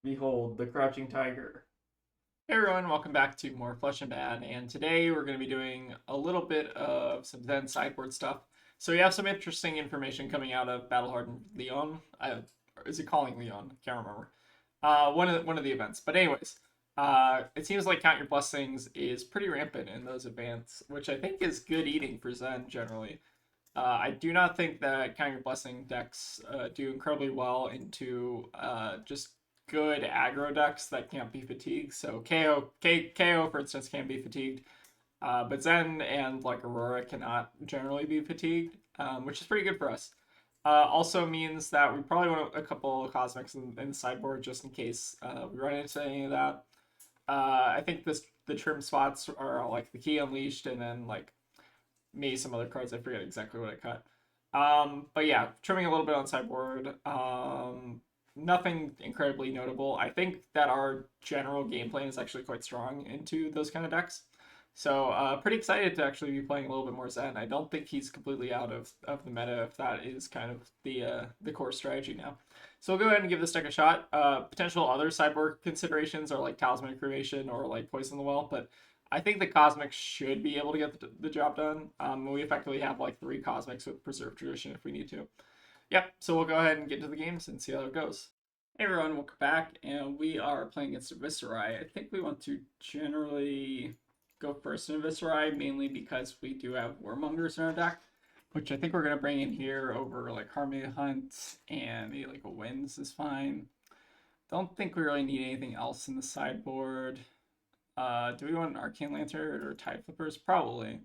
Behold, the crouching tiger. Hey everyone, welcome back to more Flesh and Bad, and today we're going to be doing a little bit of some Zen sideboard stuff. So we have some interesting information coming out of Battlehardened Leon. Is it calling Leon? I can't remember. One of the events. But anyways, it seems like Count Your Blessings is pretty rampant in those events, which I think is good eating for Zen generally. I do not think that Count Your Blessing decks do incredibly well into just good aggro decks that can't be fatigued. So KO for instance can't be fatigued, but Zen and like Aurora cannot generally be fatigued, which is pretty good for us. Also means that we probably want a couple of cosmics in the sideboard just in case we run into any of that. I think the trim spots are like the Key Unleashed and then like maybe some other cards. I forget exactly what I cut. But yeah, trimming a little bit on sideboard. Nothing incredibly notable. I think that our general game plan is actually quite strong into those kind of decks. So pretty excited to actually be playing a little bit more Zen. I don't think he's completely out of the meta if that is kind of the core strategy now. So we'll go ahead and give this deck a shot. Potential other sideboard considerations are like Talisman Creation or like Poison the Well, but I think the Cosmics should be able to get the job done. We effectively have like 3 Cosmics with Preserved Tradition if we need to. Yep, so we'll go ahead and get to the games and see how it goes. Hey everyone, welcome back, and we are playing against Viserai. I think we want to generally go first in Viserai, mainly because we do have Warmongers in our deck, which I think we're going to bring in here over like Harmony Hunt, and maybe like a Winds is fine. Don't think we really need anything else in the sideboard. Do we want an Arcane Lantern or Tide Flippers? Probably.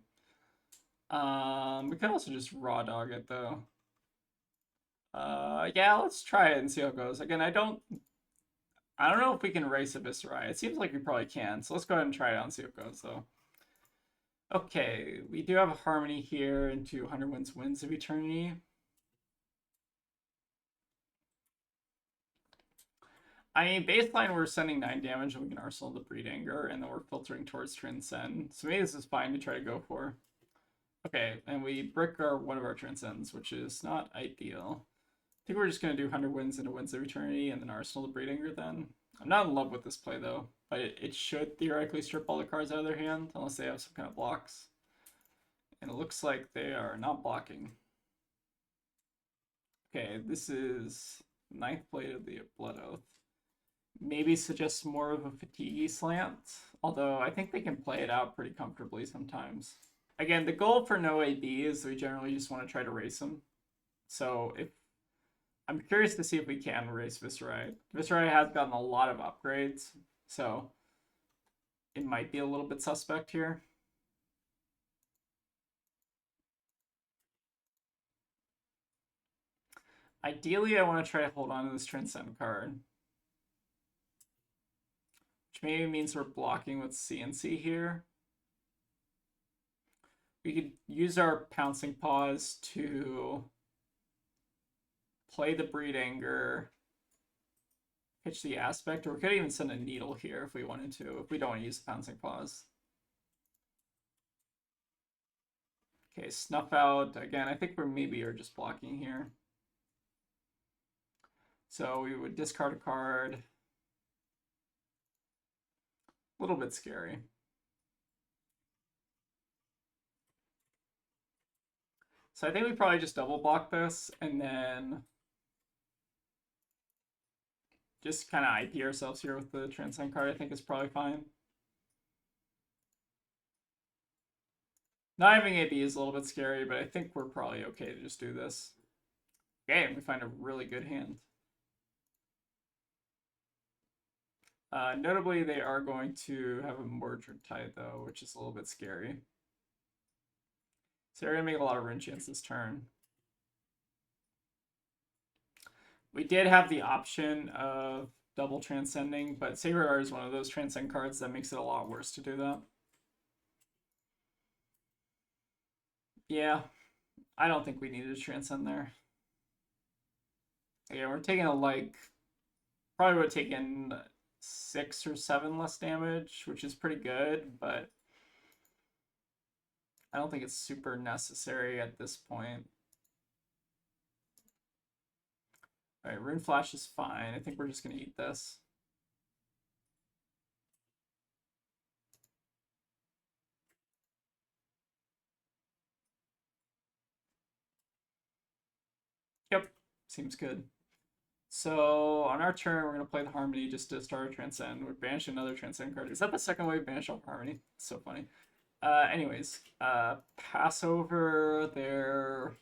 We could also just raw dog it though. Yeah, let's try it and see how it goes. Again, I don't know if we can race a Viserai. It seems like we probably can, so let's go ahead and try it out and see how it goes though. Okay, we do have a Harmony here into 100 Winds of Eternity. I mean, baseline we're sending 9 damage and we can Arsenal the Breed Anger, and then we're filtering towards Transcend. So maybe this is fine to try to go for. Okay, and we brick one of our Transcends, which is not ideal. I think we're just going to do 100 Winds into Winds of Eternity and then Arsenal the Breed Anger then. I'm not in love with this play though, but it should theoretically strip all the cards out of their hand, unless they have some kind of blocks. And it looks like they are not blocking. Okay, this is Ninth Blade of the Blood Oath. Maybe suggests more of a fatigue slant, although I think they can play it out pretty comfortably sometimes. Again, the goal for no AB is we generally just want to try to race them. So if I'm curious to see if we can race Viserai. Viserai has gotten a lot of upgrades, so it might be a little bit suspect here. Ideally, I want to try to hold on to this Transcend card, which maybe means we're blocking with CNC here. We could use our Pouncing Paws to play the Breed Anger, pitch the Aspect, or we could even send a Needle here if we wanted to, if we don't want to use the Pouncing Paws. Okay, Snuff Out. Again, I think we're maybe are just blocking here. So we would discard a card. A little bit scary. So I think we probably just double block this and then just kind of IP ourselves here with the Transcend card. I think is probably fine. Not having AB is a little bit scary, but I think we're probably okay to just do this. Okay, we find a really good hand. Notably, they are going to have a Mordred Tide, though, which is a little bit scary. So they're going to make a lot of rune chance this turn. We did have the option of double transcending, but Sacred Art is one of those transcend cards that makes it a lot worse to do that. Yeah, I don't think we needed to transcend there. Yeah, we're taking probably would have taken 6 or 7 less damage, which is pretty good, but I don't think it's super necessary at this point. All right, Rune Flash is fine. I think we're just going to eat this. Seems good. So on our turn, we're gonna play the Harmony just to start a Transcend. We're banishing another Transcend card. Is that the second way we banish off Harmony? It's so funny. Anyways, pass over their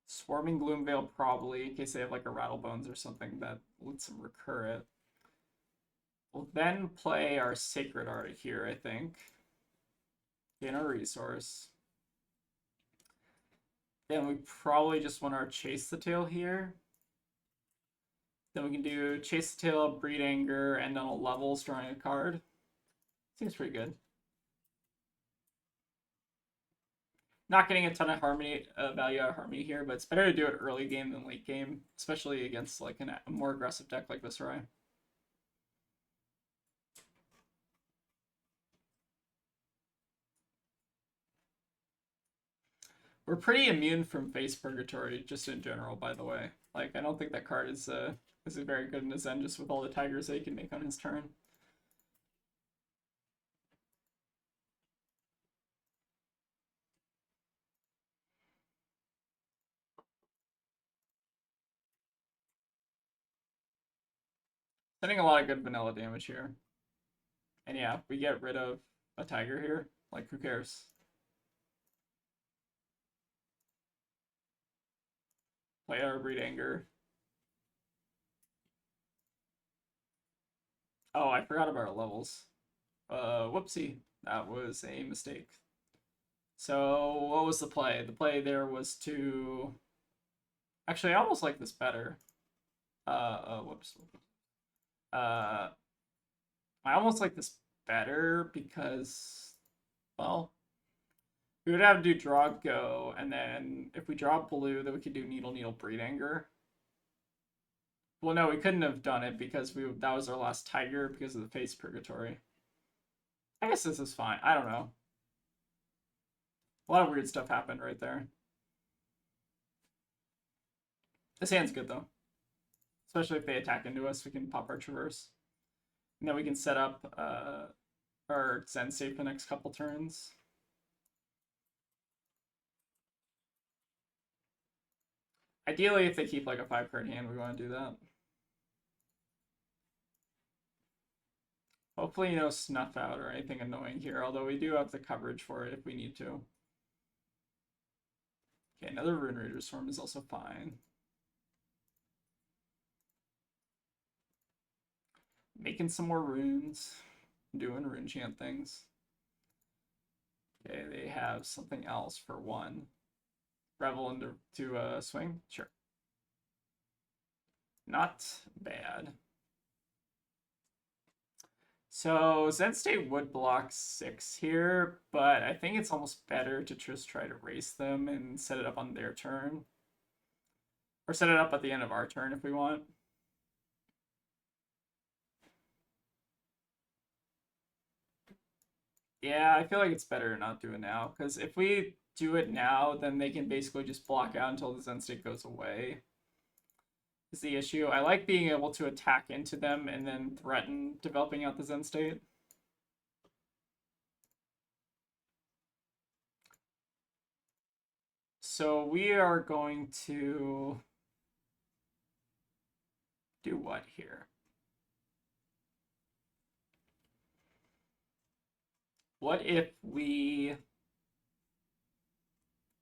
Swarming Gloomveil probably, in case they have like a Rattlebones or something that lets them recur it. We'll then play our Sacred Art here, I think. Gain our resource. Then we probably just want our Chase the Tail here. Then we can do Chase the Tail, Breed Anger, and then a levels drawing a card. Seems pretty good. Not getting a ton of harmony value out of Harmony here, but it's better to do it early game than late game, especially against like a more aggressive deck like Viserai. We're pretty immune from Face Purgatory, just in general, by the way. Like, I don't think that card is very good in his end, just with all the Tigers that he can make on his turn. Sending a lot of good vanilla damage here. And yeah, we get rid of a Tiger here. Like, who cares? Play our Breed Anger. Oh, I forgot about our levels. Whoopsie. That was a mistake. So, what was the play? The play there was to... Actually, I almost like this better. Whoops. I almost like this better because, well, we would have to do draw go, and then if we draw blue, then we could do Needle Breed Anger. Well, no, we couldn't have done it because that was our last Tiger because of the Face Purgatory. I guess this is fine. I don't know. A lot of weird stuff happened right there. This hand's good, though. Especially if they attack into us, we can pop our Traverse. And then we can set up our Zen state for the next couple turns. Ideally, if they keep like a 5-card hand, we want to do that. Hopefully, no Snuff Out or anything annoying here, although we do have the coverage for it if we need to. Okay, another Rune Raider Storm is also fine. Making some more runes, doing rune chant things. Okay, they have something else for one. Revel into swing? Sure. Not bad. So Zen State would block 6 here, but I think it's almost better to just try to race them and set it up on their turn. Or set it up at the end of our turn if we want. Yeah, I feel like it's better to not do it now, because if we do it now, then they can basically just block out until the Zen State goes away. Is the issue. I like being able to attack into them and then threaten developing out the Zen State. So we are going to do what here? What if we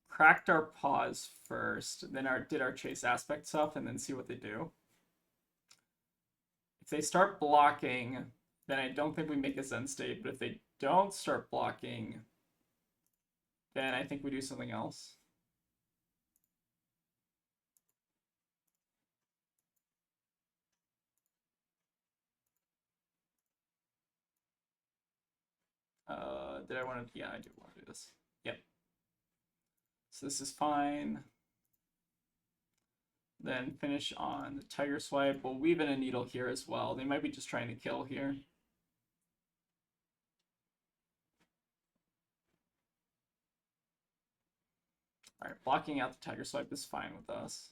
cracked our paws first, then did our chase aspect stuff, and then see what they do? If they start blocking, then I don't think we make a Zen State, but if they don't start blocking, then I think we do something else. Did I want to? Yeah, I do want to do this. Yep. So this is fine. Then finish on the Tiger Swipe. We'll weave in a Needle here as well. They might be just trying to kill here. Alright, blocking out the Tiger Swipe is fine with us.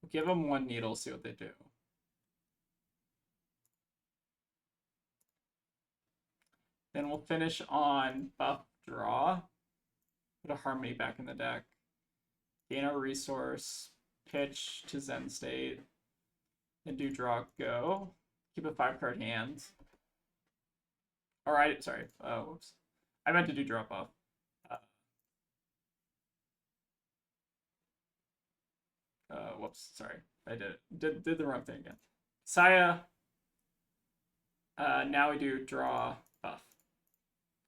We'll give them one Needle, see what they do. Then we'll finish on buff draw. Put a Harmony back in the deck. Gain our resource. pitch to Zen state, and do draw go. Keep a 5-card hand. Alright, sorry. Whoops. I meant to do drop off. Whoops, sorry. I did the wrong thing again. Saya. Now we do draw buff.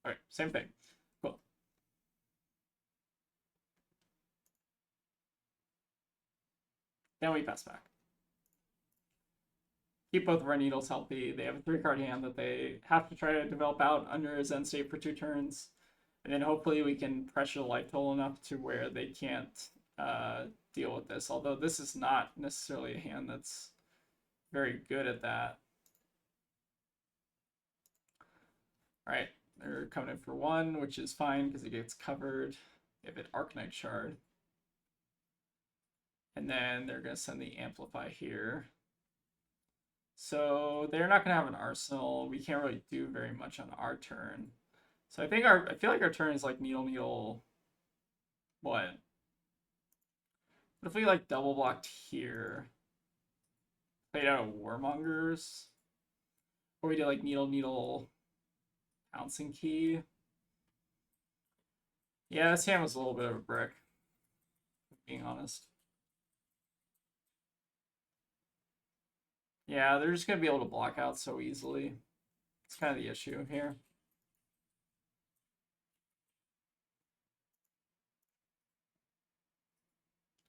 Alright, same thing. Cool. Then we pass back. Keep both of our needles healthy. They have a 3-card hand that they have to try to develop out under a Zen state for 2 turns. And then hopefully we can pressure the life total enough to where they can't deal with this. Although this is not necessarily a hand that's very good at that. Alright, they're coming in for 1, which is fine because it gets covered. They have an Arcanite Shard. And then they're going to send the Amplify here. So they're not going to have an arsenal. We can't really do very much on our turn. So I feel like our turn is like needle. What? What if we like double blocked here? Played out a Warmongers? Or we did like needle, pouncing key? Yeah, this hand was a little bit of a brick, being honest. Yeah, they're just going to be able to block out so easily. It's kind of the issue here.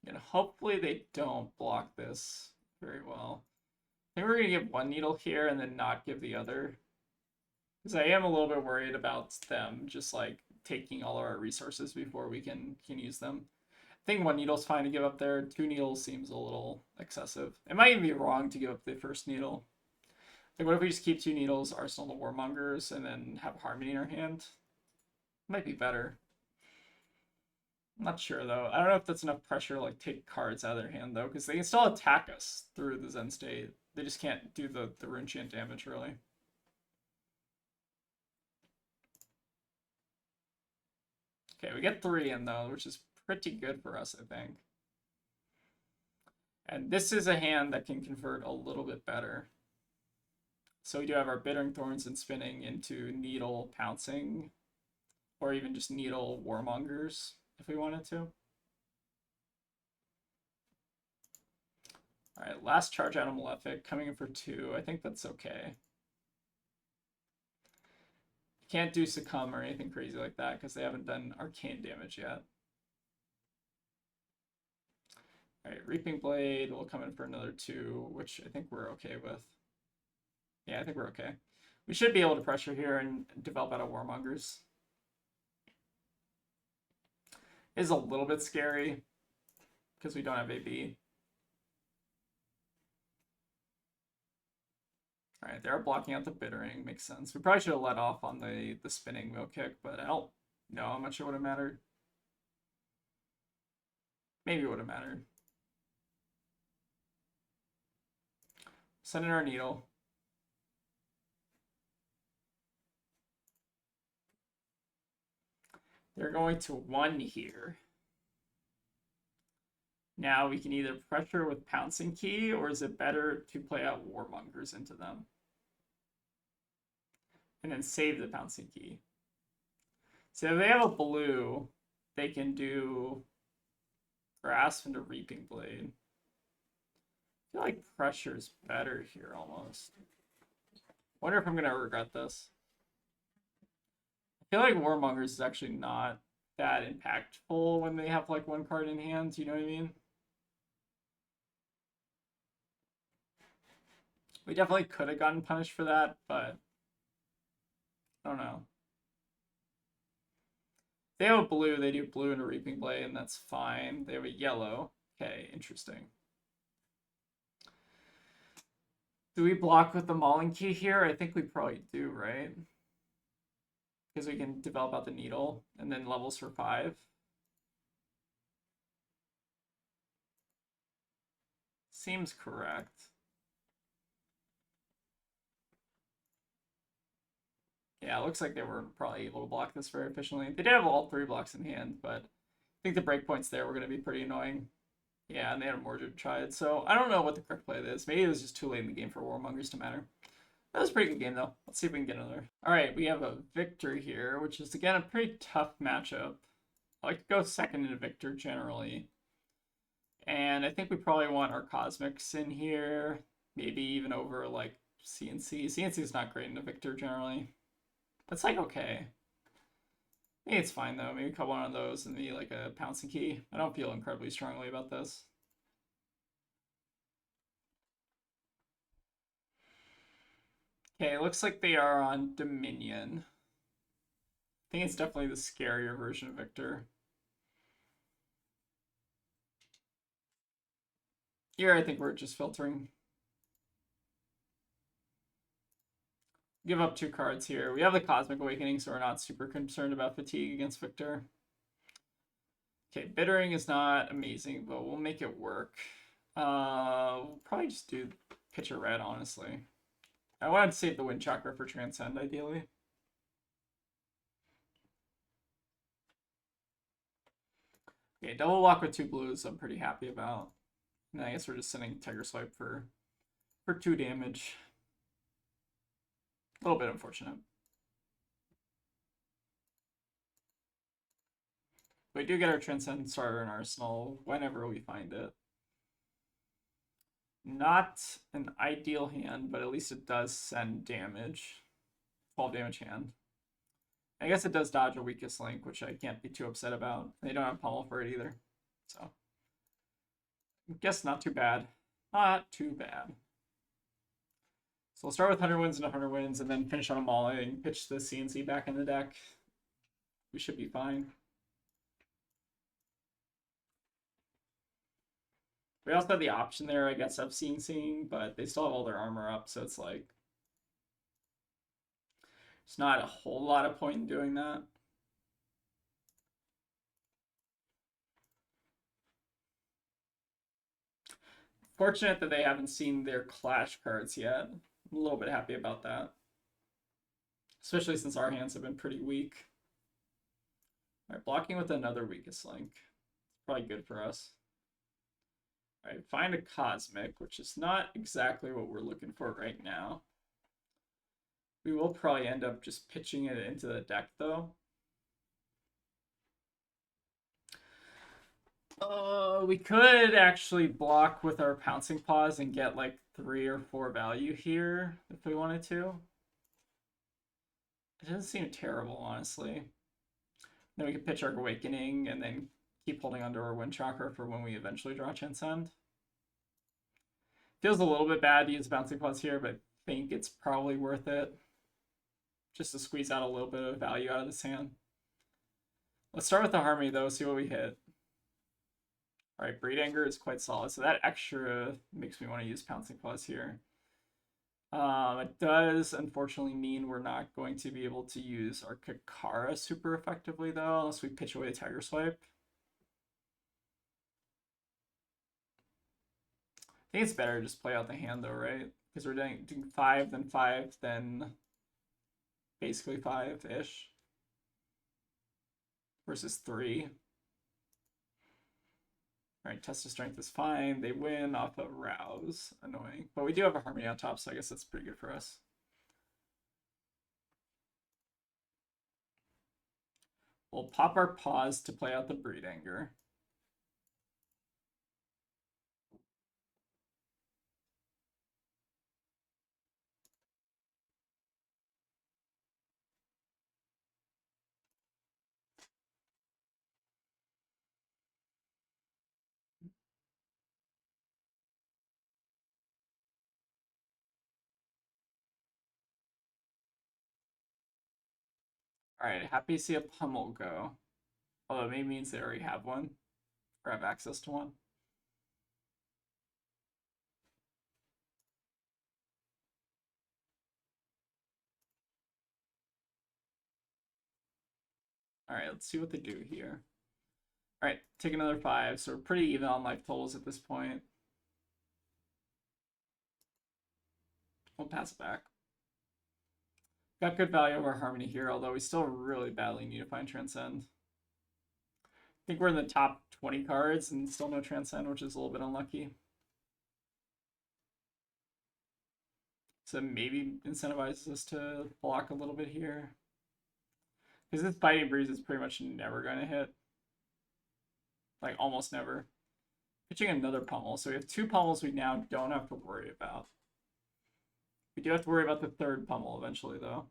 And hopefully they don't block this very well. I think we're going to give 1 needle here and then not give the other. Because I am a little bit worried about them just like taking all our resources before we can use them. I think 1 needle's fine to give up there. 2 needles seems a little excessive. It might even be wrong to give up the first needle. Like, what if we just keep 2 needles, Arsenal the Warmongers, and then have Harmony in our hand? Might be better. I'm not sure, though. I don't know if that's enough pressure to, like, take cards out of their hand, though, because they can still attack us through the Zen state. They just can't do the Rune Chant damage, really. Okay, we get 3 in, though, which is pretty good for us, I think. And this is a hand that can convert a little bit better. So we do have our Bittering Thorns and Spinning into Needle Pouncing, or even just Needle Warmongers, if we wanted to. Alright, last charge out of Malefic, coming in for 2. I think that's okay. Can't do Succumb or anything crazy like that, because they haven't done arcane damage yet. Alright, Reaping Blade will come in for another 2, which I think we're okay with. Yeah, I think we're okay. We should be able to pressure here and develop out of Warmongers. It is a little bit scary, because we don't have AB. Alright, they are blocking out the Bittering, makes sense. We probably should have let off on the Spinning Mill Kick, but I don't know how much it would have mattered. Maybe it would have mattered. Send in our Needle. They're going to 1 here. Now we can either pressure with Pouncing Key, or is it better to play out Warmongers into them? And then save the Pouncing Key. So if they have a blue, they can do Grasp into Reaping Blade. I feel like pressure is better here almost. Wonder if I'm going to regret this. I feel like Warmongers is actually not that impactful when they have like 1 card in hand, you know what I mean? We definitely could have gotten punished for that, but I don't know. They have a blue, they do blue into Reaping Blade, and that's fine. They have a yellow. Okay, interesting. Do we block with the Mauling Key here? I think we probably do, right? Because we can develop out the Needle, and then levels for 5. Seems correct. Yeah, it looks like they were probably able to block this very efficiently. They did have all 3 blocks in hand, but I think the breakpoints there were going to be pretty annoying. Yeah, and they had a Mordred Triad, so I don't know what the correct play is. Maybe it was just too late in the game for Warmongers to matter. That was a pretty good game, though. Let's see if we can get another. All right, we have a Victor here, which is, again, a pretty tough matchup. I like to go second into Victor, generally. And I think we probably want our Cosmics in here. Maybe even over, like, CNC. CNC is not great into Victor, generally. That's, like, okay. Maybe it's fine, though. Maybe cut one of those and maybe, like, a Pouncing Key. I don't feel incredibly strongly about this. Okay, it looks like they are on Dominion. I think it's definitely the scarier version of Victor. Here, I think we're just filtering. Give up 2 cards here. We have the Cosmic Awakening, so we're not super concerned about fatigue against Victor. Okay, Bittering is not amazing, but we'll make it work. We'll probably just do Pitcher Red, honestly. I wanted to save the Wind Chakra for Transcend, ideally. Okay, double lock with 2 blues, I'm pretty happy about. And I guess we're just sending Tiger Swipe for 2 damage. A little bit unfortunate. We do get our Transcend starter in Arsenal whenever we find it. Not an ideal hand, but at least it does send damage. 12 damage hand. I guess it does dodge a weakest link, which I can't be too upset about. They don't have pummel for it either. So, I guess not too bad. Not too bad. So we'll start with 100 wins and 100 wins, and then finish on a mauling, pitch the CNC back in the deck. We should be fine. We also have the option there, I guess, of CNCing, but they still have all their armor up, so it's like... It's not a whole lot of point in doing that. Fortunate that they haven't seen their Clash cards yet. I'm a little bit happy about that. Especially since our hands have been pretty weak. Alright, blocking with another weakest link. It's probably good for us. Alright, find a Cosmic, which is not exactly what we're looking for right now. We will probably end up just pitching it into the deck, though. We could actually block with our Pouncing Paws and get like 3 or 4 value here if we wanted to. It doesn't seem terrible, honestly. Then we could pitch our Awakening and then keep holding onto our Wind Chakra for when we eventually draw Transcend. Feels a little bit bad to use Bouncing Paws here, but I think it's probably worth it. Just to squeeze out a little bit of value out of this hand. Let's start with the Harmony, though, see what we hit. Alright, Breed Anger is quite solid, so that extra makes me want to use Pouncing Paws here. It does, unfortunately, mean we're not going to be able to use our Kakara super effectively, though, unless we pitch away a Tiger Swipe. I think it's better to just play out the hand, though, right? Because we're doing 5, then 5, then basically 5-ish. Versus 3. Alright, Test of Strength is fine. They win off of Rouse. Annoying. But we do have a Harmony on top, so I guess that's pretty good for us. We'll pop our Paws to play out the Breed Anger. Alright, happy to see a Pummel go. Although it maybe means they already have one. Or have access to one. Alright, let's see what they do here. Alright, take another 5, so we're pretty even on life totals at this point. We'll pass it back. Got good value over Harmony here, although we still really badly need to find Transcend. think we're in the top 20 cards and still no Transcend, which is a little bit unlucky. So maybe incentivizes us to block a little bit here. Because this Biting Breeze is pretty much never going to hit. Like, almost never. Pitching another pummel. So we have 2 pummels we now don't have to worry about. We do have to worry about the 3rd pummel eventually, though.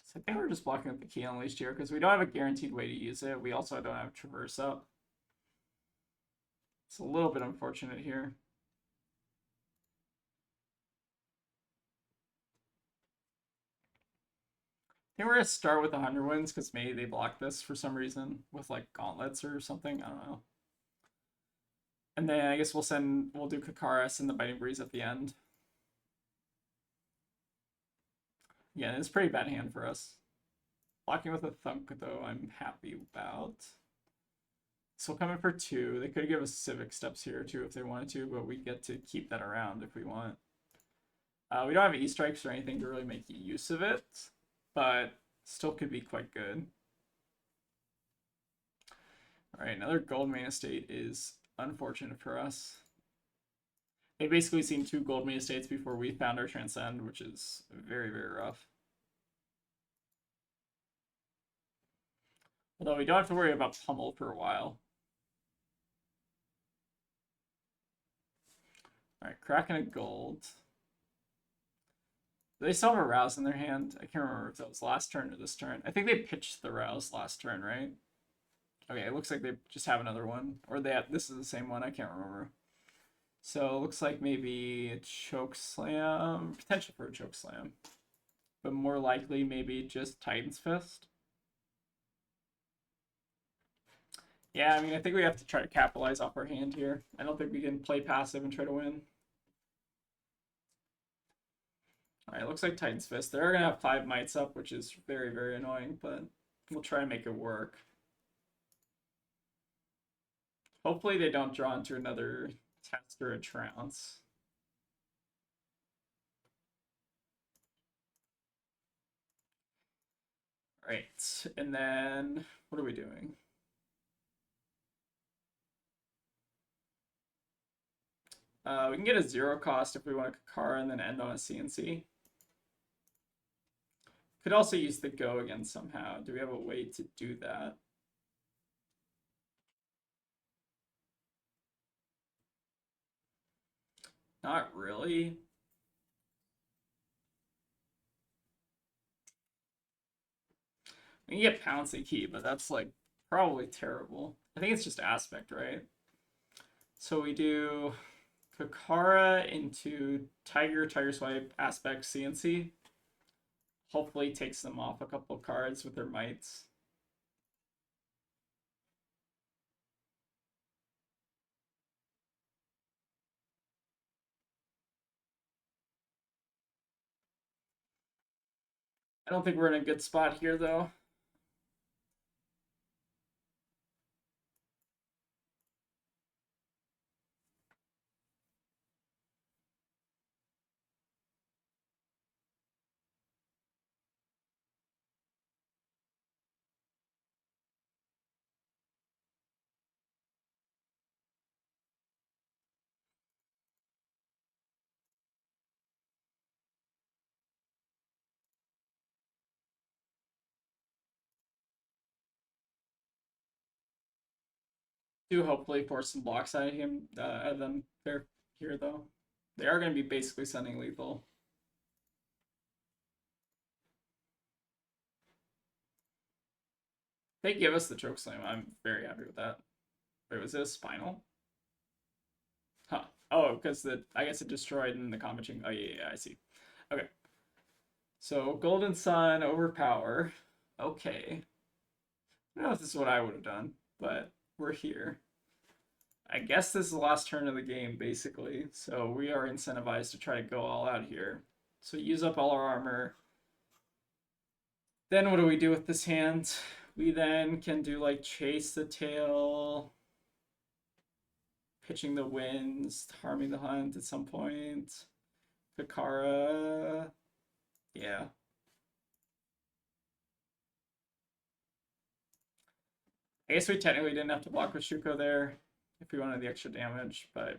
So I think we're just blocking with the Key Unleashed here, because we don't have a guaranteed way to use it. We also don't have Traverse up. It's a little bit unfortunate here. I think we're going to start with 100 wins, because maybe they block this for some reason with, like, gauntlets or something. I don't know. And then I guess we'll do Kakaras and the Biting Breeze at the end. Yeah, it's a pretty bad hand for us. Blocking with a Thunk, though, I'm happy about. So we'll come in for 2. They could give us Civic Steps here, too, if they wanted to, but we get to keep that around if we want. We don't have E-Strikes or anything to really make use of it, but still could be quite good. All right, another Goldmane estate is unfortunate for us. They've basically seen 2 Goldmane estates before we found our Transcend, which is very, very rough. Although we don't have to worry about pummel for a while. Alright, cracking a gold. Do they still have a Rouse in their hand? I can't remember if that was last turn or this turn. I think they pitched the Rouse last turn, right? Okay, it looks like they just have another one. Or they have, this is the same one, I can't remember. So it looks like maybe a Choke Slam. Potential for a Choke Slam. But more likely maybe just Titan's Fist. Yeah, I mean, I think we have to try to capitalize off our hand here. I don't think we can play passive and try to win. Alright, looks like Titan's Fist. They're going to have 5 mites up, which is very, very annoying, but we'll try and make it work. Hopefully they don't draw into another test or a trounce. Alright, and then what are we doing? We can get a 0 cost if we want a Kakara and then end on a CNC. Could also use the Go again somehow. Do we have a way to do that? Not really. We can get Pouncy Key, but that's like probably terrible. I think it's just Aspect, right? So we do Kakara into Tiger Swipe, Aspect, CNC. Hopefully takes them off a couple of cards with their mites. I don't think we're in a good spot here, though. Do hopefully force some blocks out of them there here, though. They are going to be basically sending lethal. They give us the Choke Slam. I'm very happy with that. Wait, was it a Spinal? Huh. Oh, because I guess it destroyed in the combat chain. Oh, yeah, I see. Okay. So, Golden Sun, Overpower. Okay. I don't know if this is what I would have done, but we're here. I guess this is the last turn of the game, basically. So we are incentivized to try to go all out here. So use up all our armor. Then what do we do with this hand? We then can do like Chase the Tail, Pitching the Winds, Harming the Hunt at some point. Kakara. Yeah. I guess we technically didn't have to block with Shuko there if we wanted the extra damage, but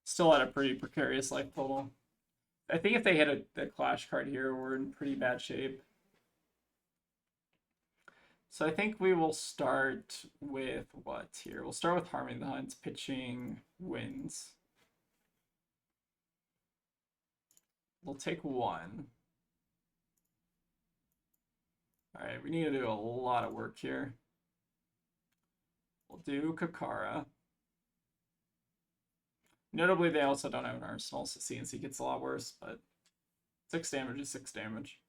still had a pretty precarious life total. I think if they hit a clash card here, we're in pretty bad shape. So I think we will start with what here? We'll start with Harmony of the Hunt's pitching wins. We'll take one. All right, we need to do a lot of work here. We'll do Kakara. Notably, they also don't have an arsenal, so CNC gets a lot worse, but 6 damage is 6 damage.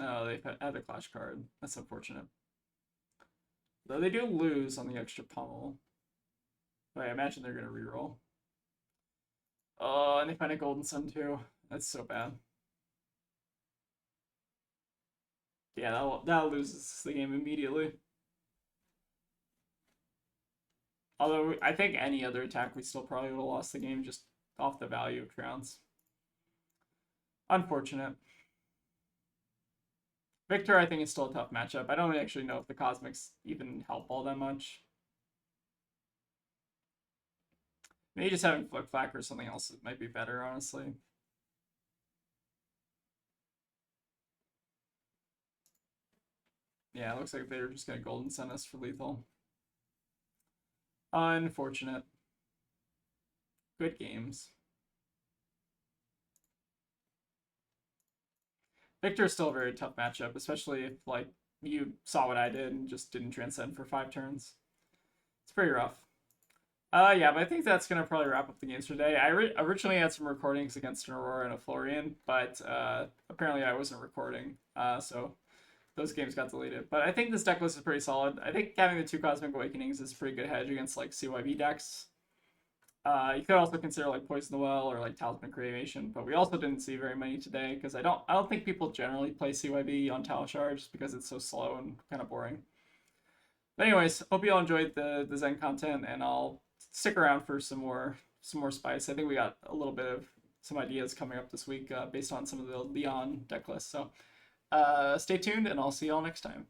Oh, they've had a clash card. That's unfortunate. Though they do lose on the extra pummel. But I imagine they're going to reroll. Oh, and they find a Golden Sun too. That's so bad. Yeah, that loses the game immediately. Although I think any other attack, we still probably would have lost the game just off the value of Crowns. Unfortunate. Victor, I think, is still a tough matchup. I don't actually know if the Cosmics even help all that much. Maybe just having Flick Flack or something else might be better, honestly. Yeah, it looks like they're just going to Golden Sun us for lethal. Unfortunate. Good games. Victor is still a very tough matchup, especially if like you saw what I did and just didn't transcend for 5 turns. It's pretty rough. Yeah, but I think that's gonna probably wrap up the games for today. I originally had some recordings against an Aurora and a Florian, but apparently I wasn't recording, so those games got deleted. But I think this deck list is pretty solid. I think having the 2 Cosmic Awakenings is a pretty good hedge against like CYB decks. You could also consider like Poison the Well or like Talisman Creation, but we also didn't see very many today because I don't think people generally play CYB on Talishar just because it's so slow and kind of boring. But anyways, hope you all enjoyed the Zen content, and I'll stick around for some more spice. I think we got a little bit of some ideas coming up this week based on some of the Leon deck lists. So stay tuned, and I'll see y'all next time.